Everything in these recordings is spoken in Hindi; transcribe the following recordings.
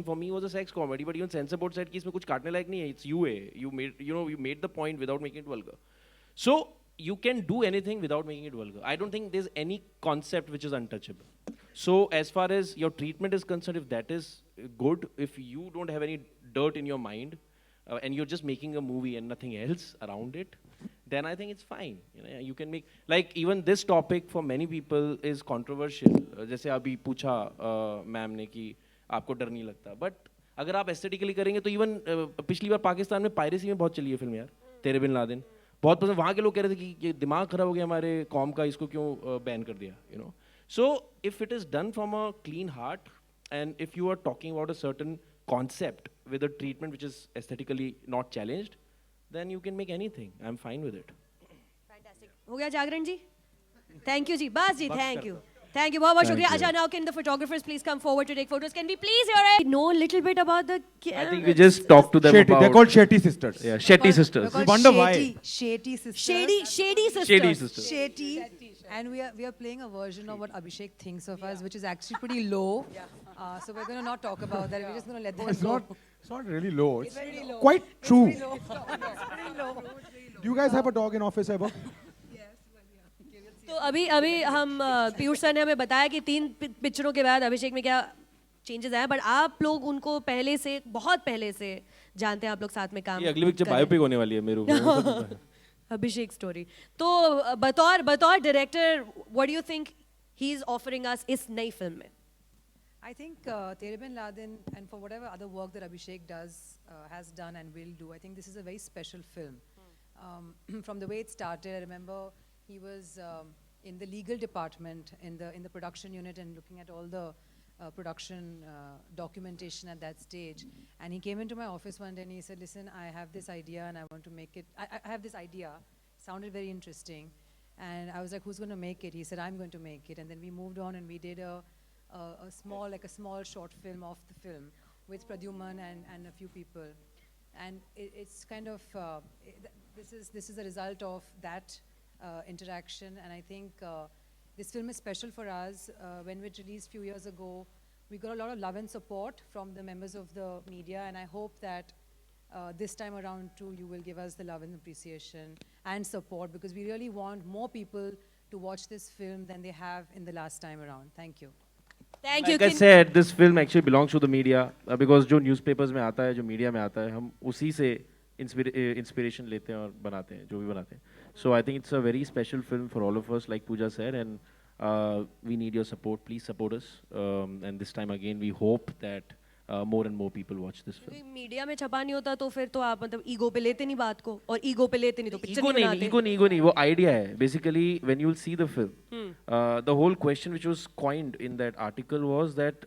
for me was a sex comedy, but even censor board said कि इसमें कुछ काटने लायक नहीं है. It's you. You made the point without making it vulgar. So you can do anything without making it vulgar. I don't think there's any concept which is untouchable. So as far as your treatment is concerned, if that is good, if you don't have any dirt in your mind, and you're just making a movie and nothing else around it, then I think it's fine. You can make, like, even this topic for many people is controversial. जैसे अभी पूछा मैम ने कि आपको डर नहीं लगता, but अगर आप एस्थेटिकली करेंगे तो इवन पिछली बार पाकिस्तान में पायरेसी में बहुत चली है फिल्म यार, तेरे बिन लादेन बहुत पसंद. वहाँ के लोग कह रहे थे कि ये दिमाग खराब हो गया हमारे कॉम का, इसको क्यों बैन कर दिया. So if it is done from a clean heart, and if you are talking about a certain concept with a treatment which is aesthetically not challenged, then you can make anything. I'm fine with it. Fantastic. हो गया जागरण जी? Thank you जी. बस जी, thank you. Thank you. बहुत शुक्रिया. अच्छा, now can the photographers please come forward to take photos? Can we please hear it? Know a little bit about the. I think we just talked to them Shetty. about. They're called Shetty sisters. Yeah, Shetty sisters. We wonder why. Shady sisters. Shady sisters. Shady sisters. Shady. And we are playing a version of what Abhishek thinks of us, which is actually pretty low. So we're going to not talk about that. We're just going to let them go. It's not really low. It's very low. quite true. It's very low. Do you guys have a dog in office ever? तो अभी हम पीयूष सर ने हमें बताया कि 3 पिक्चरों के बाद अभिषेक में क्या चेंजेस आए, बट आप लोग उनको पहले से, बहुत पहले से जानते हैं. आप लोग साथ में काम. ये अगली पिक्चर बायोपिक होने वाली है मेरे ऊपर. अभिषेक स्टोरी. तो बतौर director, what do you think he is offering us इस नई फिल्म में? I think Tere Bin Laden, and for whatever other work that Abhishek has done and will do, I think this is a very special film. From the way it started, I remember he was in the legal department in the production unit and looking at all the production documentation at that stage. And he came into my office one day and he said, "Listen, I have this idea and I want to make it. I have this idea. Sounded very interesting." And I was like, "Who's going to make it?" He said, "I'm going to make it." And then we moved on and we did a small short film of the film with Pradyuman and a few people. And it's kind of this is a result of that interaction. And I think this film is special for us. When it released a few years ago, we got a lot of love and support from the members of the media, and I hope that this time around too you will give us the love and appreciation and support, because we really want more people to watch this film than they have in the last time around. Thank you. Thank you. Like I said, this film actually belongs to the media because जो newspapers में आता है, जो media में आता है, हम उसी से inspiration लेते हैं और बनाते हैं जो भी बनाते हैं. So I think it's a very special film for all of us, like Pooja said, and we need your support. Please support us. And this time again, we hope that more and more people watch this film. Media में छपा नहीं होता तो फिर तो आप मतलब ईगो पे लेते नहीं बात को, और ईगो पे लेते नहीं तो पिक्चर नहीं बनाते. ईगो नहीं, वो आइडिया है. Basically, when you'll see the film, the whole question which was coined in that article was that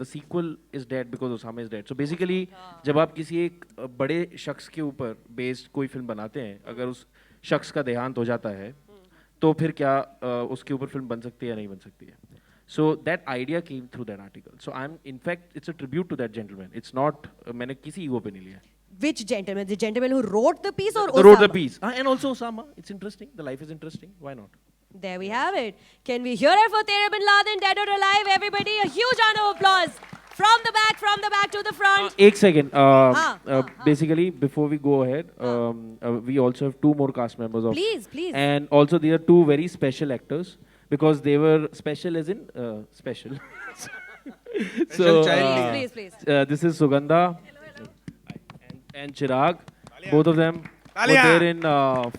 the sequel is dead because Osama is dead. So basically, जब आप किसी एक बड़े शख्स के ऊपर based कोई फिल्म बनाते हैं, अगर उस शख्स का देहांत हो जाता है, तो फिर क्या उसके ऊपर फिल्म बन सकती है या नहीं बन सकती है. So that idea came through that article. So in fact, it's a tribute to that gentleman. It's not, मैंने किसी ego पे नहीं लिया. Which gentleman? The gentleman who wrote the piece or Osama? Wrote the piece. And also Osama. It's interesting. The life is interesting. Why not? There we have it. Can we hear it for Tere Bin Laden, dead or alive? Everybody, a huge round of applause. From the back to the front. एक second. Basically, before we go ahead, we also have 2 more cast members of. Please. And also there are 2 very special actors. Because they were special as in special. So Please. This is Sugandha and Chirag. Both of them were there in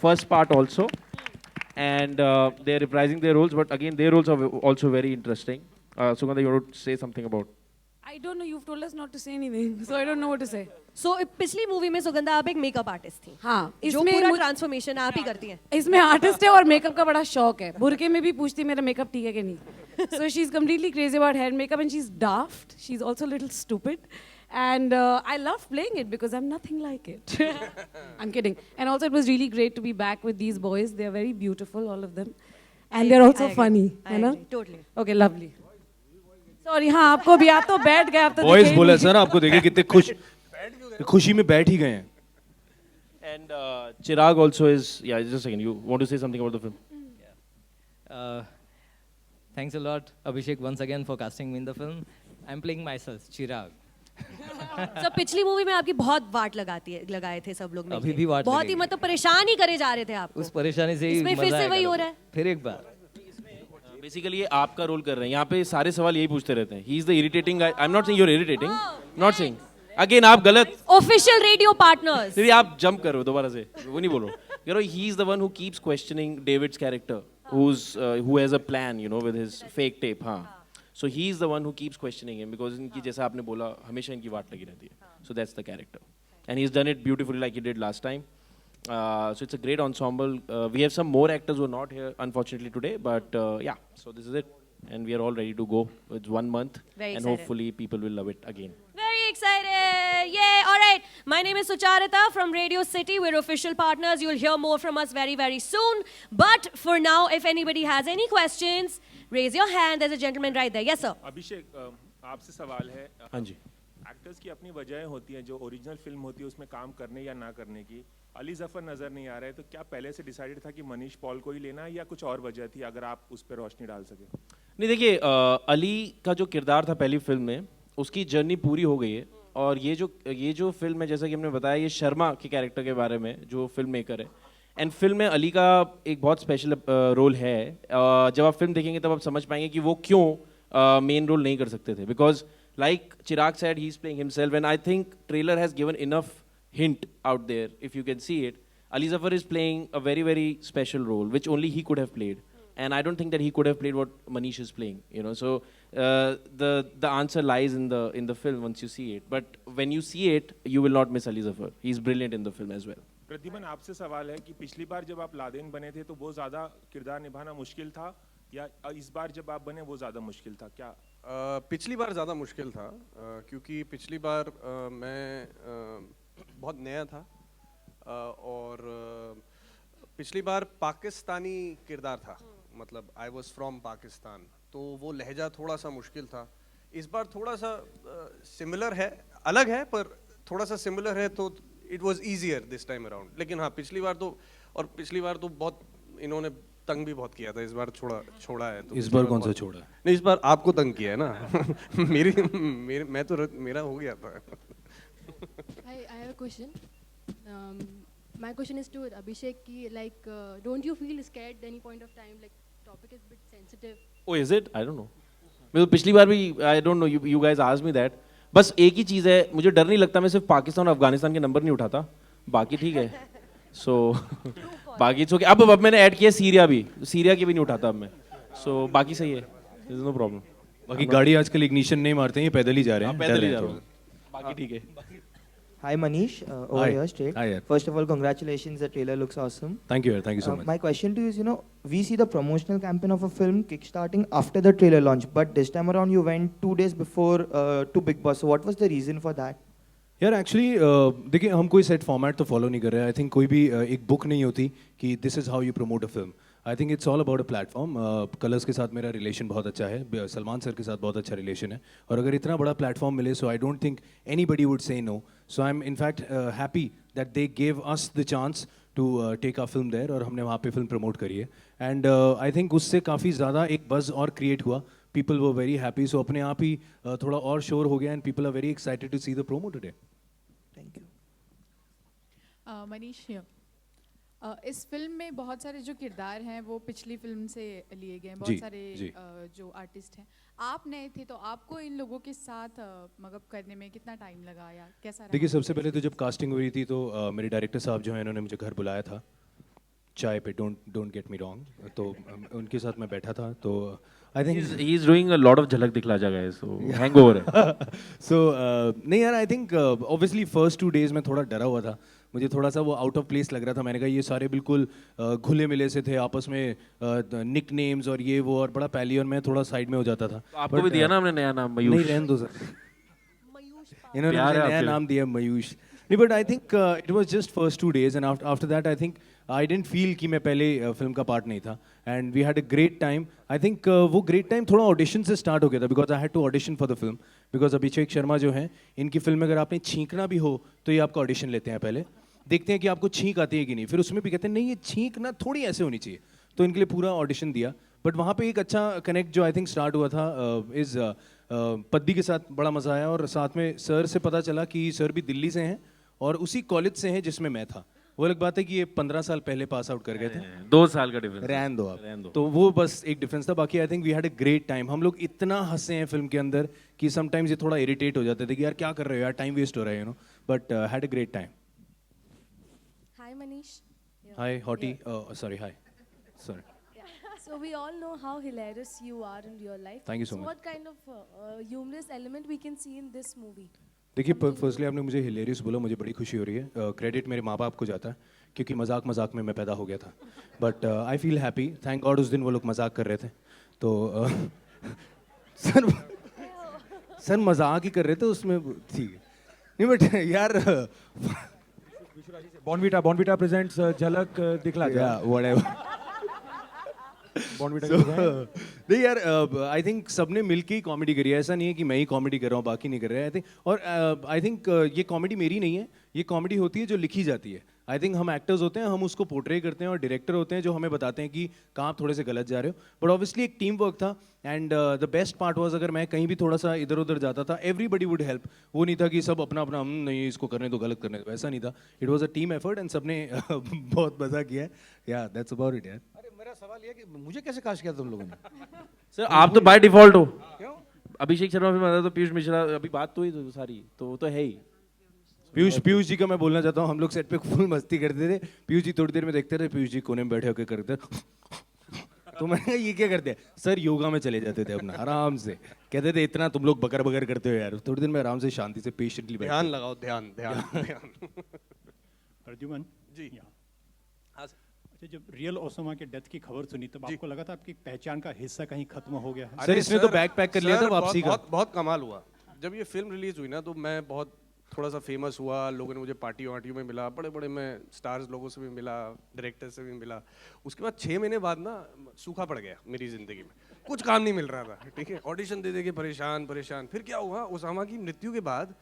first part also, and they are reprising their roles. But again, their roles are also very interesting. Sugandha, you want to say something about? I don't know. You've told us not to say anything, so I don't know what to say. So पिछली मूवी में सुगंधा आप एक मेकअप आर्टिस्ट थी. हाँ, जो पूरा ट्रांसफॉर्मेशन आप ही करती हैं. इसमें आर्टिस्ट है और मेकअप का बड़ा शौक है. बुरके में भी पूछती मेरा मेकअप ठीक है कि नहीं. So she's completely crazy about hair and makeup, and she's daft. She's also a little stupid, and I love playing it because I'm nothing like it. I'm kidding. And also it was really great to be back with these boys. They're very beautiful, all of them, and they're also funny. I agree. Totally. Okay, lovely. Sorry, हाँ आपको भी, आप तो बैठ गए, आप तो बॉयज बोला सर, आपको देखे कितने खुशी में बैठ ही गए हैं. And Chirag also is, just a second, you want to say something about the film? Thanks a lot, Abhishek, once again for casting me in the film. I'm playing myself, Chirag. तो पिछली मूवी में आपकी बहुत वाट लगाए थे सब लोग अभी मिलके। भी वाट बहुत ही लगेगी। मतलब परेशान ही करे जा रहे थे आपको। उस परेशानी से ही इसमें फिर मजा से आएगा वही हो लोगों रहा है। को। फिर एक बार बेसिकली ये आपका रोल कर रहे हैं, यहाँ पे सारे सवाल यही पूछते रहते हैं. He is the irritating guy. I am not saying you are irritating, not saying. Again आप गलत. Official radio partners. फिर आप जंप करो दोबारा से, वो नहीं बोलो. You know, he is the one who keeps questioning David's character, who has a plan, you know, with his fake tape. हाँ. So he is the one who keeps questioning him because इनकी जैसा आपने बोला हमेशा इनकी वाट लगी रहती है. So that's the character, and he's done it beautifully like he did last time. So it's a great ensemble. We have some more actors who are not here unfortunately today, but yeah. So this is it, and we are all ready to go. It's 1 month, Very and excited. hopefully people will love it again. Very excited! Yay! All right. My name is Sucharita from Radio City. We're official partners. You'll hear more from us very, very soon. But for now, if anybody has any questions, raise your hand. There's a gentleman right there. Yes, sir. अभिषेक आपसे सवाल है हाँ जी. एक्टर्स की अपनी वजहें होती हैं जो ओरिजिनल फिल्म होती है उसमें काम करने या ना करने की. अली जफर नजर नहीं आ रहा है तो क्या पहले से डिसाइडेड था कि मनीष पॉल को ही लेना है या कुछ और वजह थी, अगर आप उस पर रोशनी डाल सके. नहीं देखिए, अली का जो किरदार था पहली फिल्म में उसकी जर्नी पूरी हो गई है. और ये जो फिल्म है जैसा कि हमने बताया ये शर्मा के कैरेक्टर के बारे में जो फिल्म मेकर है. एंड फिल्म में अली का एक बहुत स्पेशल रोल है. जब आप फिल्म देखेंगे तब आप समझ पाएंगे कि वो क्यों मेन रोल नहीं कर सकते थे. Because like Chirag said he is playing himself and I think trailer has given enough hint out there if you can see it. Ali Zafar is playing a very very special role which only he could have played. And I don't think that he could have played what Manish is playing, you know. So the answer lies in the film once you see it. But when you see it, you will not miss Ali Zafar. He's brilliant in the film as well. Pradyuman आपसे सवाल है कि पिछली बार जब आप लादेन बने थे तो वो ज़्यादा किरदार निभाना मुश्किल था या इस बार जब आप बने वो ज़्यादा मुश्किल था क्या? पिछली बार ज़्यादा मुश्किल था क्योंकि पिछली बार मैं बहुत नया था और पिछली बार पाकिस्तानी किरदार था, मतलब आई वॉज फ्रॉम पाकिस्तान, तो वो लहजा थोड़ा सा मुश्किल था. इस बार थोड़ा सा सिमिलर है, अलग है पर थोड़ा सा सिमिलर है तो it was easier this time around. लेकिन हाँ पिछली बार तो बहुत इन्होंने तंग भी बहुत किया था. इस बार छोड़ा है तो इस बार कौन सा छोड़ा? नहीं, इस बार आपको तंग किया है ना. मेरा हो गया था. I have a question. My question is to Abhishek ki, like, don't you feel scared at any point of time? Like, topic is a bit sensitive. Oh, is it? I don't know. मैं तो पिछली बार भी I don't know. You guys asked me that. बस एक ही चीज़ है, मुझे डर नहीं लगता. मैं सिर्फ पाकिस्तान और अफगानिस्तान के नंबर नहीं उठाता. बाकी ठीक है. So बाकी तो अब मैंने ऐड किया सीरिया भी. सीरिया की भी नहीं उठाता अब मैं. So बाकी सही है. There is no problem. बाकी गाड़ी आजकल इग्निशन नहीं मारते हैं, ये पैदल ही जा रहे हैं. पैदल ही जा रहा हूँ. बाकी ठीक है. Hi Manish, over Hi. here straight. Hi, yeah. First of all, congratulations, the trailer looks awesome. Thank you so much. My question to you is, you know, we see the promotional campaign of a film kickstarting after the trailer launch, but this time around you went 2 days before to Big Boss. So what was the reason for that? यार एक्चुअली देखिए हम कोई सेट फॉर्मेट तो फॉलो नहीं कर रहे हैं. आई थिंक कोई भी एक बुक नहीं होती कि this is how you promote a film. I think it's all about a platform. Colours के साथ मेरा रिलेशन बहुत अच्छा है, सलमान सर के साथ बहुत अच्छा रिलेशन है, और अगर इतना बड़ा प्लेटफॉर्म मिले so I don't think anybody would say no. So I am in fact happy that they gave us the chance to take a film there, और हमने वहाँ पे फिल्म प्रमोट करी है. एंड आई थिंक उससे काफ़ी ज़्यादा एक बज़ और क्रिएट हुआ. People were very happy. So अपने आप ही थोड़ा और शोर हो गया and people are very excited to see the promo today. Thank you. Manish इस फिल्म में बहुत सारे जो किरदार हैं वो पिछली फिल्म से लिए गए हैं. बहुत सारे जो आर्टिस्ट हैं, आप नए थे तो आपको इन लोगों के साथ मतलब करने में कितना टाइम लगा या कैसा रहा? देखिए सबसे पहले तो जब कास्टिंग हुई थी तो मेरे डायरेक्टर साहब जो हैं इन्होंने मुझे घर बुलाया था चाय पे. Don't get me wrong. तो उनके साथ मैं बैठा था तो I think he is doing a lot of झलक दिखला जा गए. So hangover है. सो नहीं यार, I think obviously first 2 days में थोड़ा डरा हुआ था. मुझे थोड़ा सा वो आउट ऑफ प्लेस लग रहा था. मैंने कहा ये सारे बिल्कुल घुले मिले से थे आपस में, निक नेम्स और ये वो, और बड़ा पहली, और मैं थोड़ा साइड में हो जाता था. आपको भी दिया ना हमने नया नाम मयूष. नहीं रहने दो सर, इन्होंने मुझे नया नाम दिया मयूष. नहीं but I think it was just first 2 days and after that I think I didn't feel कि मैं पहले फिल्म का पार्ट नहीं था. And we had a great time. I think वो ग्रेट टाइम थोड़ा ऑडिशन से स्टार्ट हो गया था because I had to audition for the film. Because Abhishek Sharma जो हैं इनकी फिल्म में अगर आपने छींकना भी हो तो ये आपका ऑडिशन लेते हैं. पहले देखते हैं कि आपको छींक आती है कि नहीं, फिर उसमें भी कहते हैं नहीं ये छींक ना थोड़ी ऐसे होनी चाहिए. तो इनके लिए पूरा ऑडिशन दिया. बट वहाँ पे एक अच्छा कनेक्ट जो आई थिंक स्टार्ट हुआ था इज़ पद्दी के साथ बड़ा मज़ा आया और साथ में सर से पता चला कि सर भी दिल्ली से हैं और उसी कॉलेज से हैं जिसमें मैं था। वो अलग बात है कि ये 15 साल पहले पास आउट कर गए थे। 2 साल का डिफरेंस। रहन दो आप। रहन दो। तो वो बस एक डिफरेंस था। बाकी I think we had a great time. हम लोग इतना हंसे हैं फिल्म के अंदर कि समटाइम्स ये थोड़ा इरिटेट हो जाते थे कि यार क्या कर रहे हो यार, टाइम वेस्ट हो रहा है, you know, but had a great time. Hi Manish. Hi hottie, sorry hi, sorry. So we all know how hilarious you are in real life. Thank you so much. What kind of humorous element we can see in this movie? देखिए, फर्स्टली आपने मुझे हिलेरियस बोला, मुझे बड़ी खुशी हो रही है। क्रेडिट मेरे माँ बाप को जाता है क्योंकि मजाक मजाक में मैं पैदा हो गया था। But I feel happy, thank God उस दिन वो लोग मजाक कर रहे थे। तो सर मजाक ही कर रहे थे उसमें, ठीक है। नहीं बट यार Bonvita presents झलक दिखला जा। व्हाटएवर। Bonvita नहीं यार, आई थिंक सबने मिलके ही कॉमेडी करी है। ऐसा नहीं है कि मैं ही कॉमेडी कर रहा हूँ बाकी नहीं कर रहे हैं। आई थिंक, और आई थिंक ये कॉमेडी मेरी नहीं है, ये कॉमेडी होती है जो लिखी जाती है। आई थिंक हम एक्टर्स होते हैं, हम उसको पोर्ट्रे करते हैं, और डायरेक्टर होते हैं जो हमें बताते हैं कि कहाँ आप थोड़े से गलत जा रहे हो। बट ऑब्वियसली एक टीम वर्क था, and the best part was अगर मैं कहीं भी थोड़ा सा इधर उधर जाता था, एवरीबडी वुड हेल्प। वो नहीं था कि सब अपना अपना नहीं इसको करने दो, गलत करने दो, ऐसा नहीं था। It was a team effort and सबने बहुत मजा किया है। या दैट्स अबाउट इट यार। अरे मेरा सवाल ये है कि मुझे कैसे कास्ट किया तुम लोगों ने? सर आप तो बाय डिफॉल्ट हो। क्यों? अभिषेक शर्मा फिल्म आता तो पीयूष मिश्रा, अभी बात तो ही तो सारी तो वो तो है ही। पीयूष जी का मैं बोलना चाहता हूँ, हम लोग सेट पे फुल मस्ती करते थे। पीयूष जी थोड़ी देर में देखते थे, पीयूष जी कोने में बैठे होकर करते तो मैंने कहा ये क्या करते हैं सर? योगा में चले जाते थे अपना आराम से। कहते थे इतना तुम लोग बकर बकर करते हो यार। थोड़ी देर में आराम से शांति से पेशेंटली ध्यान लगाओ, ध्यान ध्यान ध्यान। प्रद्युमन जी। हाँ अच्छा, जब रियल ओसामा के डेथ की खबर सुनी तब आपको लगा था आपकी पहचान का हिस्सा कहीं खत्म हो गया है? सर इसने तो बैग पैक कर लिया था वापसी का। बहुत कमाल हुआ जब ये फिल्म रिलीज हुई ना, तो मैं बहुत थोड़ा सा फेमस हुआ। लोगों ने मुझे पार्टी वार्टियों में मिला, बड़े बड़े मैं स्टार्स लोगों से भी मिला, डायरेक्टर से भी मिला। उसके बाद 6 महीने बाद ना सूखा पड़ गया मेरी ज़िंदगी में, कुछ काम नहीं मिल रहा था। ठीक है, ऑडिशन दे दे के परेशान परेशान। फिर क्या हुआ, ओसामा की मृत्यु के बाद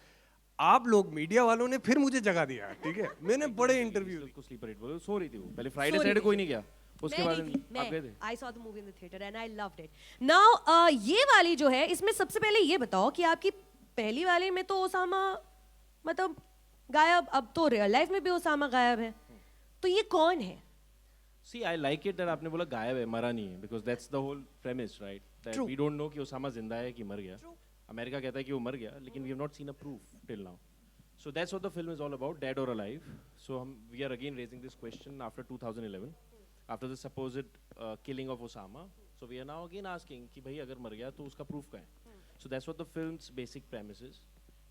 आप लोग मीडिया वालों ने फिर मुझे जगा दिया। ठीक है, मैंने बड़े इंटरव्यू, स्लीपर हिट बोलो, सो रही थी वो पहले, फ्राइडे सैटरडे कोई नहीं गया। उसके बाद आप गए थे? I saw the movie in the theater and I loved it. Now ये वाली जो है, इसमें सबसे पहले ये बताओ कि आपकी पहली वाली में तो ओसामा मतलब गायब, अब तो रियल लाइफ में भी ओसामा गायब है, तो ये कौन है? See, I like it that आपने बोला गायब है, मरा नहीं है, because that's the whole premise, right? That True. we don't know कि ओसामा जिंदा है कि मर गया। अमेरिका कहता है कि वो मर गया, लेकिन we have not seen a proof till now. So that's what the film is all about, dead or alive. So we are again raising this question after 2011, after the supposed killing of Osama. So we are now again asking कि भाई अगर मर गया तो उसका proof क्या है? So that's what the film's basic premise is.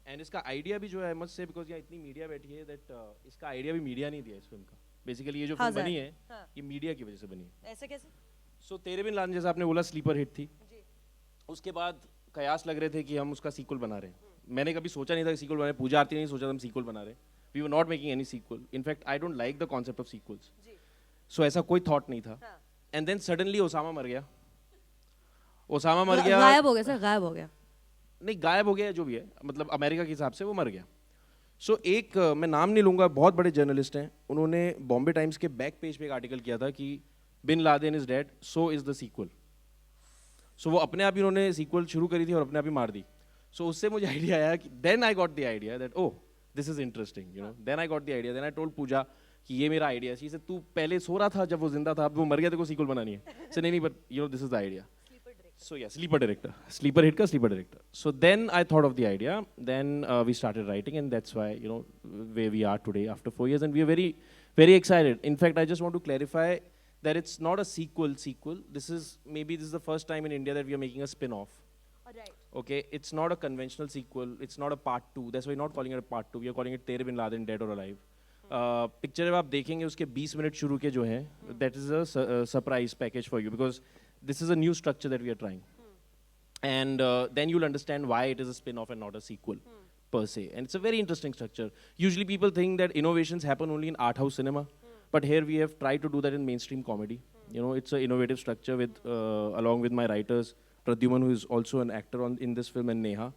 And इसका आइडिया भी जो है, I must say, because यहाँ इतनी मीडिया बैठी है, that इसका आइडिया भी मीडिया नहीं दिया इस फिल्म का। बेसिकली ये जो फिल्म बनी है, ये मीडिया की वजह से बनी है। ऐसे कैसे? सो तेरे बिन लादेन, जैसा आपने बोला, स्लीपर हिट थी। उसके बाद कयास लग रहे थे कि हम उसका सीक्वल बना रहे हैं। मैंने कभी सोचा नहीं था कि सीक्वल बनाए, पूजा आरती ने नहीं सोचा था हम सीक्वल बना रहे हैं। We were not making any sequel. In fact I don't like the concept of sequels, so ऐसा कोई थॉट नहीं था। एंड देन सडनली ओसामा मर गया। ओसामा मर गया, गायब हो गया सर, गायब हो गया। नहीं गायब हो गया, जो भी है, मतलब अमेरिका के हिसाब से वो मर गया। सो एक मैं नाम नहीं लूँगा, बहुत बड़े जर्नलिस्ट हैं, उन्होंने बॉम्बे टाइम्स के बैक पेज पे एक आर्टिकल किया था कि Bin Laden is dead, so is the sequel. सो वो अपने आप ही उन्होंने सीक्वल शुरू करी थी और अपने आप ही मार दी। सो उससे मुझे आइडिया आया कि then I got the idea that oh this is interesting, you know. Then I got the idea, then I told Pooja कि ये मेरा आइडिया है। तू पहले सो रहा था जब वो जिंदा था, अब वो मर गया तो सीक्वल बनानी है। सो नहीं, but you know this is the idea. So yeah, sleeper director, sleeper hit ka sleeper director. So then I thought of the idea. Then we started writing, and that's why, you know, where we are today after 4 years, and we are very, very excited. In fact, I just want to clarify that it's not a sequel. This is the first time in India that we are making a spin-off. Alright. Okay, it's not a conventional sequel. It's not a part 2. That's why we're not calling it a part 2. We are calling it Tere Bin Laden, Dead or Alive. Picture जब आप देखेंगे उसके 20 मिनट शुरू के जो हैं, that is a surprise package for you because this is a new structure that we are trying. And then you'll understand why it is a spin-off and not a sequel per se. And it's a very interesting structure. Usually people think that innovations happen only in art house cinema, but here we have tried to do that in mainstream comedy. You know, it's an innovative structure with, along with my writers, Pradyuman, who is also an actor in this film, and Neha.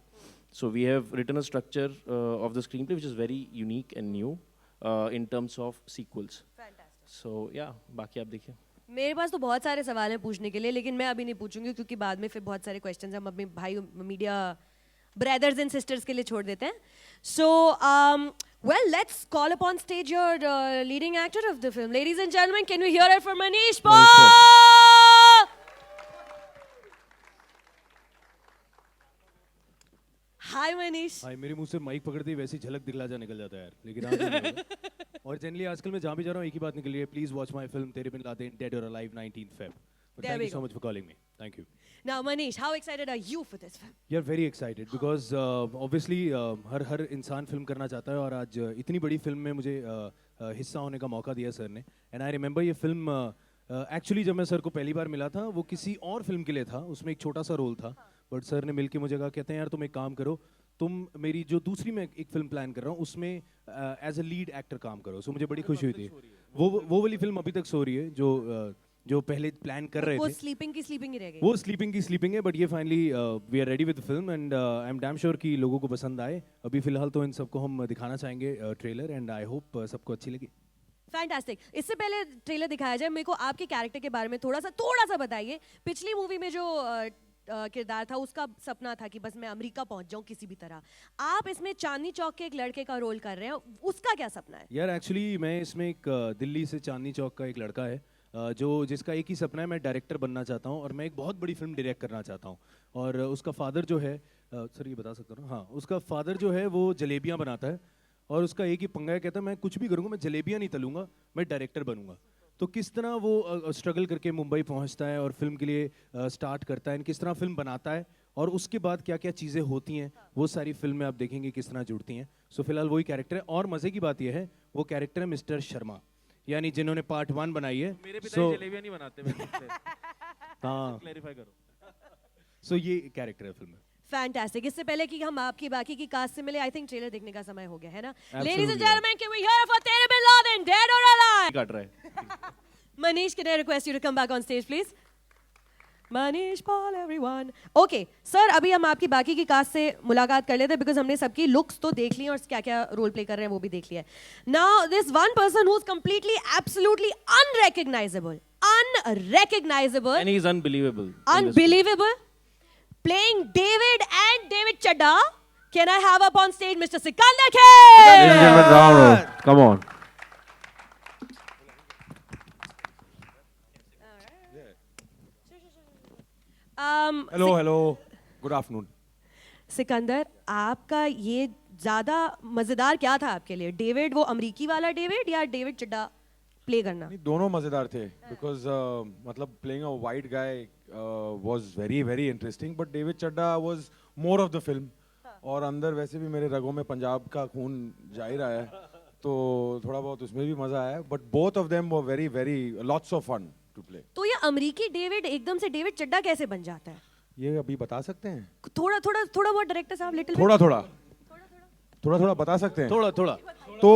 So we have written a structure of the screenplay which is very unique and new in terms of sequels. Fantastic. So yeah, बाकी आप देखिए. मेरे पास तो बहुत सारे सवाल हैं पूछने के लिए, लेकिन मैं अभी नहीं पूछूंगी क्योंकि बाद में फिर बहुत सारे क्वेश्चंस हम अपने भाई मीडिया ब्रदर्स एंड सिस्टर्स के लिए छोड़ देते हैं. सो well, let's call upon stage your leading actor of the film. Ladies and gentlemen, can we hear it for Manish Paul? Hi Manish. हाय, मेरे मुंह से माइक पकड़ते ही वैसी झलक दिखला जा निकल जाता है यार, लेकिन आज नहीं होगा. और जनरली आजकल मैं जहाँ भी जा रहा हूँ एक ही बात निकल रही है, प्लीज वॉच माय फिल्म तेरे बिन लादेन डेड और alive 19th Feb. But thank you so much for calling me. Thank you. Now Manish, how excited are you for this film? You're very excited because obviously हर इंसान फिल्म करना चाहता है, और आज इतनी बड़ी फिल्म में मुझे हिस्सा होने का मौका दिया सर ने. एंड आई रिमेंबर ये फिल्म एक्चुअली जब मैं सर को पहली बार मिला था वो किसी और फिल्म के लिए था, उसमें एक छोटा सा रोल था. बट सर ने मिलके मुझे कहा, कहते हैं यार तुम एक काम करो, तुम मेरी जो दूसरी मैं एक फिल्म प्लान कर रहा हूँ उसमें एज अ लीड एक्टर काम करो. सो मुझे बड़ी खुशी हुई थी. वो वाली फिल्म अभी तक सो रही है जो पहले प्लान कर रहे वो थे. स्लीपिंग ही रह गई. वो स्लीपिंग की है, बट ये finally we are ready with the film and I am damn sure कि लोगों को पसंद आए. अभी फिलहाल तो इन सबको हम दिखाना चाहेंगे ट्रेलर, एंड आई होप सबको अच्छी लगी. फैंटास्टिक. इससे पहले ट्रेलर दिखाया जाए, मेरे को आपके कैरेक्टर के बारे में थोड़ा सा बताइए. पिछली मूवी में जो किरदार था उसका सपना था कि बस मैं अमेरिका पहुंच जाऊं किसी भी तरह. आप इसमें चांदनी चौक के एक लड़के का रोल कर रहे हैं, उसका क्या सपना है? यार एक्चुअली मैं इसमें एक दिल्ली से चांदनी चौक का एक लड़का है जिसका एक ही सपना है, मैं डायरेक्टर बनना चाहता हूँ और मैं एक बहुत बड़ी फिल्म डायरेक्ट करना चाहता हूँ. और उसका फादर जो है, सर ये बता सकता हूँ ना, हाँ, उसका फादर जो है वो जलेबियाँ बनाता है और उसका एक ही पंगा है, कहता है मैं कुछ भी करूँगा, मैं जलेबियाँ नहीं तलूँगा, मैं डायरेक्टर बनूँगा. तो किस तरह वो स्ट्रगल करके मुंबई पहुंचता है और फिल्म के लिए स्टार्ट करता है, किस तरह फिल्म बनाता है, और उसके बाद क्या क्या चीज़ें होती हैं, वो सारी फिल्म में आप देखेंगे किस तरह जुड़ती हैं. सो फिलहाल वही कैरेक्टर है. और मज़े की बात यह है वो कैरेक्टर है मिस्टर शर्मा, यानी जिन्होंने पार्ट 1 बनाई है. मेरे पिताजी जलेबियां नहीं बनाते. हाँ, क्लैरिफाई करो. सो ये कैरेक्टर है फिल्म में. फैंटास्टिक. इससे पहले कि हम आपकी बाकी की कास्ट से मिले, आई थिंक ट्रेलर देखने का समय हो गया है ना. Absolutely. Ladies and gentleman, can we hear for Tere Bin Laden dead और अलाइव? काट रहा है. Manish, can I request you to come back on stage, please? Manish Paul, everyone. Okay, sir, अभी हम आपकी बाकी की कास्ट से मुलाकात कर लेते हैं, बिकॉज हमने सबकी लुक्स तो देख ली और क्या क्या रोल प्ले कर रहे हैं वो भी देख लिया है. Now, this one person who's completely, absolutely unrecognizable, And he's unbelievable. Unbelievable. Playing David and David Chadda. Can I have up on stage Mr. Sikandar Kher? Ladies and gentlemen, round. Come on. Hello. Good afternoon. Sikandar, आपका ये ज्यादा मजेदार क्या था आपके लिए? डेविड, वो अमेरिकी वाला डेविड, या डेविड चड्डा प्ले करना? दोनों मजेदार थे बिकॉज मतलब playing a white guy was very very interesting, but David Chadda was more of the film. और अंदर वैसे भी मेरे रगों में पंजाब का खून जा ही रहा है, तो थोड़ा बहुत उसमें भी मजा आया. But both of them were very very lots of fun to play. तो ये अमेरिकी डेविड एकदम से डेविड चड्डा कैसे बन जाता है? ये अभी बता सकते हैं? थोड़ा बहुत डायरेक्टर साहब, लिटिल थोड़ा बता सकते हैं? थोड़ा तो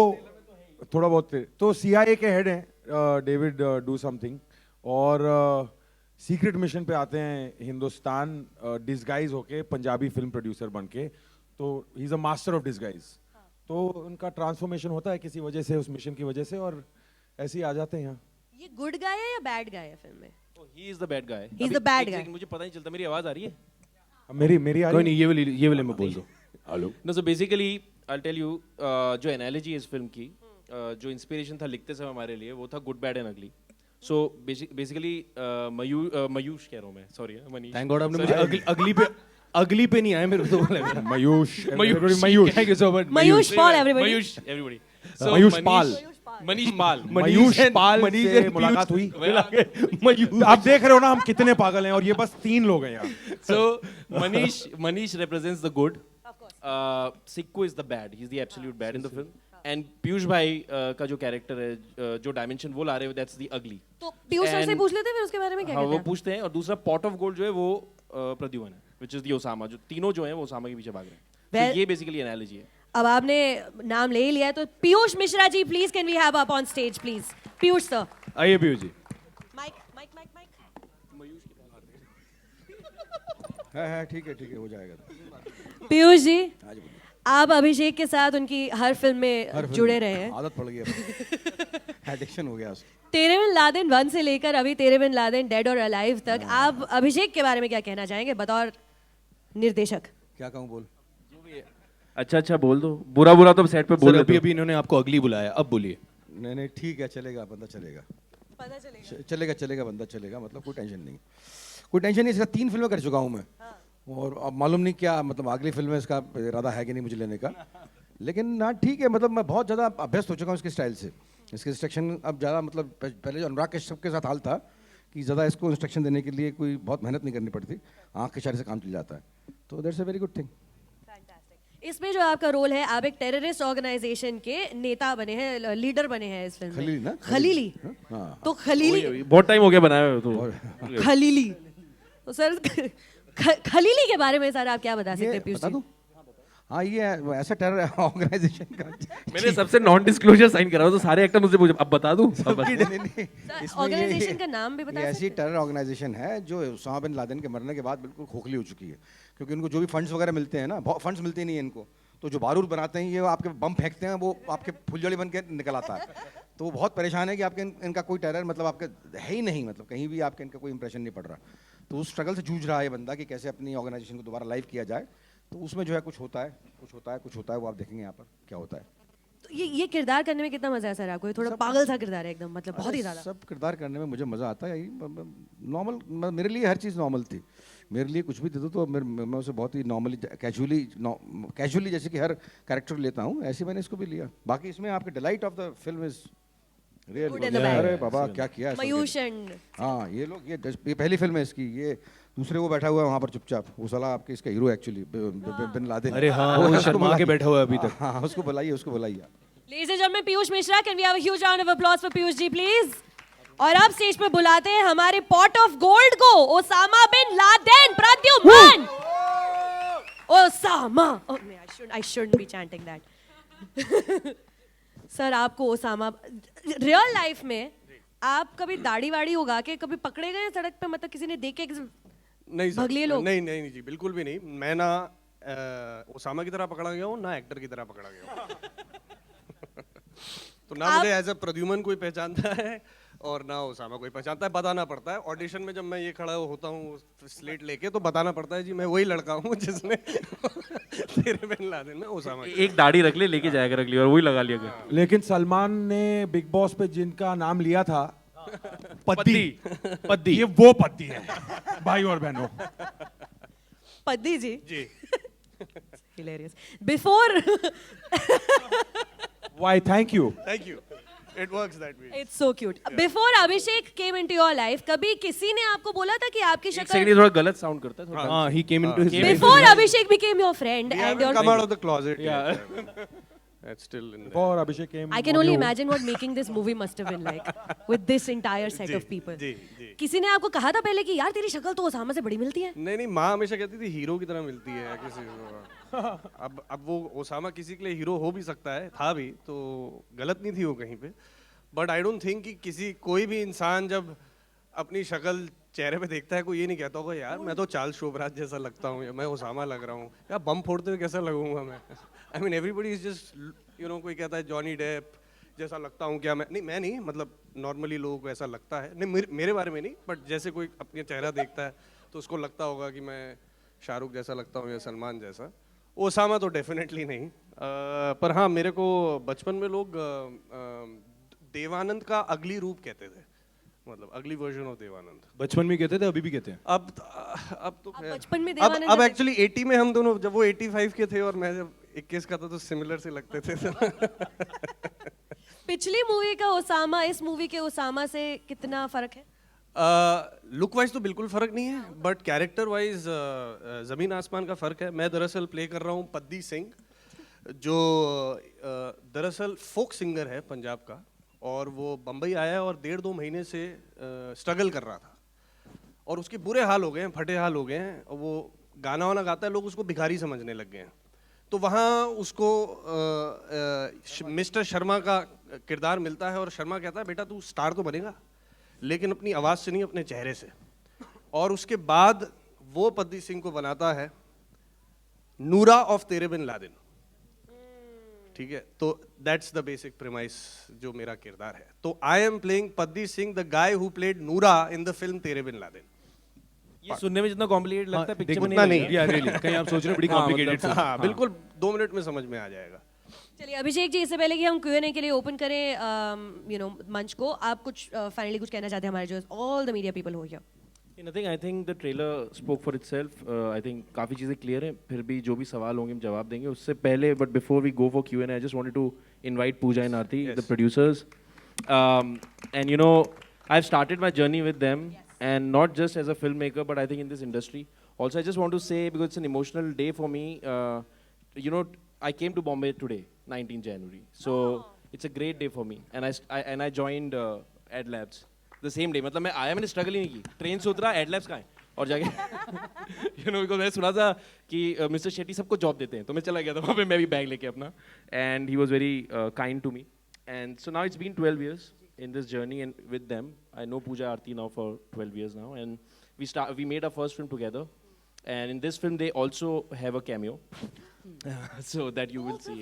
थोड़ा बहुत. तो CIA के हेड हैं डेविड डू समथिंग, और सीक्रेट मिशन पे आते हैं हिंदुस्तान डिस्गाइज होके पंजाबी फिल्म प्रोड्यूसर बन के. तो he is a master of disguise. तो उनका ट्रांसफॉर्मेशन होता है किसी वजह से, उस मिशन की वजह से, और ऐसे ही आ जाते हैं यहाँ. ये गुड गाय है या बैड गाय है फिल्म में? He is the bad guy. He is the bad guy. मुझे पता नहीं चलता. मेरी आवाज आ रही है? मेरी आ कोई रही नहीं, ये वाले में बोल दो. Hello. No, so basically I'll tell you जो analogy है इस फिल्म की, जो इंस्पिरेशन था लिखते समय हमारे लिए, वो था गुड बैड एंड अगली. सो बेसिकली मयूष कह रहा हूँ मैं, सॉरी मनीष. थैंक गॉड आपने मुझे अगली पे नहीं आया मेरे को. तो Mayush. Thank you so much. Mayush Paul, everybody. Mayush everybody. Mayush Pal. Manish Pal. Mayush Pal से मुलाकात हुई. आप देख रहे हो ना हम कितने पागल हैं, और ये बस 3 लोग हैं यहाँ. So Manish represents the good. Sikku is the bad. He's the absolute bad in the film. And Piyush भाई का जो कैरेक्टर है, जो डायमेंशन वो ला रहे हो, that's the ugly. तो पीयूष सर से पूछ लेते हैं फिर उसके बारे में क्या हाँ, कहते वो हैं? पूछते हैं. और दूसरा पॉट ऑफ गोल्ड जो है वो प्रद्युमन है, which is the ओसामा. जो तीनों जो हैं वो ओसामा के पीछे भाग रहे हैं. तो ये बेसिकली एनालॉजी है. अब आपने नाम ले ही लिया है, तो Piyush Mishra ji, please can we have up on stage please? Piyush sir. आइए पीयूष जी. माइक. है ठीक है हो जाएगा. पीयूष जी, आप अभिषेक के साथ उनकी हर फिल्म में जुड़े रहे हैं. आदत पड़ गई है, एडिक्शन हो गया उसको. तेरे बिन लादेन 1 से लेकर अभी तेरे बिन लादेन डेड और अलाइव तक आप अभिषेक के बारे में क्या कहना चाहेंगे बतौर निर्देशक? क्या कहूँ बोल? अच्छा बोल दो, बुरा तो सेट पे बोल सर, लेते हो। अभी इन्होंने आपको अगली बुलाया, अब बोलिए। नहीं ठीक है, चलेगा, बंदा चलेगा, पता चलेगा। चलेगा बंदा चलेगा, मतलब कोई टेंशन नहीं, कोई टेंशन नहीं। इसका 3 फिल्में कर चुका हूँ मैं, और अब मालूम नहीं क्या मतलब अगली फिल्म में इसका इरादा है कि नहीं मुझे लेने का, लेकिन हाँ ठीक है, मतलब मैं बहुत ज़्यादा अभ्यस्त हो चुका हूँ इसके स्टाइल से। इसके इंस्ट्रक्शन अब ज़्यादा मतलब पहले जो अनुराग कश्यप के साथ हाल था कि ज़्यादा इसको इंस्ट्रक्शन देने के लिए कोई बहुत मेहनत नहीं करनी पड़ती, आँख के इशारे से काम चल जाता है, तो that's a very good thing. इसमें जो आपका रोल है, आप एक टेररिस्ट ऑर्गेनाइजेशन के नेता बने हैं, लीडर बने हैं इस फिल्म में। खलीली ना? खलीली। हाँ। तो खलीली बहुत टाइम हो गया बनाए हुए तो। खलीली तो सर खलीली के बारे में सर आप क्या बता सकते हैं पीयूष जी? हाँ, ये ऐसा टेरर ऑर्गेनाइजेशन का मैंने सबसे नॉन डिस्क्लोजर साइन करा तो सारे एक्टर मुझसे पूछे अब बता दूं। ऑर्गेनाइजेशन का नाम भी बता सकते हैं? ऐसी टेरर ऑर्गेनाइजेशन है जो उसामा बिन लादेन के मरने के बाद बिल्कुल खोखली हो चुकी है, क्योंकि उनको जो भी फंड्स वगैरह मिलते हैं ना, फंड्स मिलते नहीं है इनको, तो जो बारूद बनाते हैं ये आपके बम फेंकते हैं, वो आपके फुलझड़ी बन के निकल आता है, तो वो बहुत परेशान है कि आपके इनका कोई टेरर मतलब आपके है ही नहीं, मतलब कहीं भी आपके इनका कोई इंप्रेशन नहीं पड़ रहा, तो उस स्ट्रगल से जूझ रहा है ये बंदा कि कैसे अपनी ऑर्गेनाइजेशन को दोबारा लाइव किया जाए, तो उसमें जो है कुछ होता है, वो आप देखेंगे यहाँ पर क्या होता है। तो ये किरदार करने में कितना मजा है सर आपको? ये थोड़ा पागल सा किरदार है एकदम, मतलब बहुत ही ज्यादा। सब किरदार करने में मुझे मजा आता है, नॉर्मल, मेरे लिए हर चीज़ नॉर्मल थी, मेरे लिए कुछ भी दे दो तो मैं उसे बहुत ही नॉर्मली कैजुअली जैसे कि हर कैरेक्टर लेता हूँ, ऐसे मैंने इसको भी लिया। बाकी इसमें आपके delight of the film is real. अरे बाबा क्या किया है मयूष एंड हाँ, ये लोग ये पहली फिल्म है इसकी, ये दूसरे वो बैठा हुआ है वहाँ पर चुपचाप, वो साला आपके इसका हीरो एक्चुअली बिन लादेन। अरे हाँ, वो शर्मा के बैठा हुआ है अभी तक। हाँ, उसको बुलाइए। Ladies and gentlemen, Piyush Mishra, can we have a huge round of applause for Piyush ji please? और अब स्टेज पे बुलाते हैं हमारे पॉट ऑफ गोल्ड को, Osama bin Laden Pradyuman. Osama, I shouldn't be chanting that. Sir आपको ओसामा रियल लाइफ में आप कभी दाढ़ी वाड़ी उगा के कभी पकड़े गए सड़क पे, मतलब किसी ने देख के नहीं भाग लिए लोग? नहीं जी, बिल्कुल भी नहीं। मैं ना ओसामा की तरह पकड़ा गया हूँ, ना एक्टर की तरह पकड़ा गया हूँ। तो ना मुझे एज अ प्रद्युमन कोई पहचानता है और ना ओसामा कोई पहचानता है। बताना पड़ता है ऑडिशन में, जब मैं ये खड़ा होता हूँ स्लेट लेके, तो बताना पड़ता है जी मैं वही लड़का हूँ जिसने तेरे बिन लादेन में ओसामा। एक दाढ़ी रख ले, लेके जाएगा अगली बार, वही लगा लिया गया। लेकिन सलमान ने बिग बॉस पे जिनका नाम लिया था पद्दी, ये वो पद्दी है भाई और बहनों। पद्दी जी जी। Hilarious. Before Why? Thank you. It works that way. It's so cute. Before Abhishek came into your life, कभी किसी ने आपको बोला था कि आपकी एक शक्ल? सेकंड, थोड़ा गलत साउंड करता है थोड़ा। हाँ, he came into his Before Abhishek became your friend and your Come out of the closet. Yeah. That's still in there. Before Abhishek came, I can only imagine what making this movie must have been like with this entire set of people. जी। किसी ने आपको कहा था पहले कि यार तेरी शक्ल तो ओसामा से बड़ी मिलती है? नहीं, माँ हमेशा कहती थी हीरो की तरह मिलती है किसी को। अब वो ओसामा किसी के लिए हीरो हो भी सकता है, था भी, तो गलत नहीं थी वो कहीं पे। बट आई डोंट थिंक कि कोई भी इंसान जब अपनी शक्ल चेहरे पे देखता है, कोई ये नहीं कहता होगा यार मैं तो चार्ल्स शोबराज जैसा लगता हूँ, या मैं ओसामा लग रहा हूँ, या बम फोड़ते हुए कैसा लगूंगा मैं। I mean everybody is just कोई कहता है जॉनी डेप जैसा लगता हूँ क्या मैं नहीं, मतलब नॉर्मली लोगों को ऐसा लगता है, नहीं मेरे बारे में नहीं, बट जैसे कोई अपने चेहरा देखता है तो उसको लगता होगा कि मैं शाहरुख जैसा लगता हूँ या सलमान जैसा। ओसामा तो डेफिनेटली नहीं। पर हाँ, मेरे को बचपन में लोग देवानंद का अगली रूप कहते थे, मतलब अगली वर्जन ऑफ देवानंद। बचपन में कहते थे, अभी भी कहते हैं। अब तो बचपन में देवानंद अब एक्चुअली 80 में हम दोनों, जब वो 85 के थे और मैं जब 21 का था, तो सिमिलर से लगते थे। पिछली मूवी का ओसामा इस मूवी के ओसामा से कितना फर्क है? लुक वाइज तो बिल्कुल फर्क नहीं है, बट कैरेक्टर वाइज जमीन आसमान का फर्क है। मैं दरअसल प्ले कर रहा हूँ पद्दी सिंह, जो दरअसल फोक सिंगर है पंजाब का, और वो बम्बई आया और 1.5-2 महीने से स्ट्रगल कर रहा था, और उसके बुरे हाल हो गए हैं, फटे हाल हो गए हैं। वो गाना वाना गाता है, लोग उसको भिखारी समझने लग गए हैं। तो वहाँ उसको मिस्टर शर्मा का किरदार मिलता है, और शर्मा कहता है बेटा तू स्टार तो बनेगा, लेकिन अपनी आवाज़ से नहीं, अपने चेहरे से। और उसके बाद वो पद्दी सिंह को बनाता है नूरा ऑफ तेरे बिन लादेन। ठीक है, तो दैट्स द बेसिक प्रीमाइस जो मेरा किरदार है. तो I am playing पद्दी Singh, the guy who played नूरा इन द फिल्म तेरे बिन लादेन. ये सुनने में जितना कॉम्प्लिकेटेड लगता है पिक्चर में उतना नहीं. लगेगा। Yeah, really. कहीं आप सोच रहे हो बड़ी complicated film. हाँ, बिल्कुल 2 मिनट में समझ में आ जाएगा. चलिए अभिषेक जी, इससे पहले कि हम Q&A के लिए ओपन करें यू नो मंच को, आप कुछ फाइनली कुछ कहना चाहते हैं हमारे जो ऑल द मीडिया पीपल हो here? Nothing. I think the trailer spoke for itself. I think काफी चीजें क्लियर हैं. फिर भी जो भी सवाल होंगे हम जवाब देंगे. उससे पहले, but before we go for Q&A, I just wanted to invite Pooja and Aarti, the producers. And you know, I've started my journey with them, and not just as a filmmaker, but I think in this industry. Also, I just want to say, because it's an emotional day for me. You know, I came to Bombay today, 19 January. So it's a great day for me, and I joined Ad Labs. The same day. मतलब मैं आया, मैंने स्ट्रगल ही नहीं की. ट्रेन से उतरा, एड लैब्स कहाँ है और जाके यू नो, बिकॉज मैंने सुना था कि मिस्टर शेट्टी सबको जॉब देते हैं, तो मैं चला गया था वहाँ पे, मैं भी बैग लेके अपना. And he was very kind to me. And so now it's been 12 years in this journey and with them. I know Pooja Aarti now for 12 years now, and we made our first film together. And in this film they also have a cameo, so that you will see.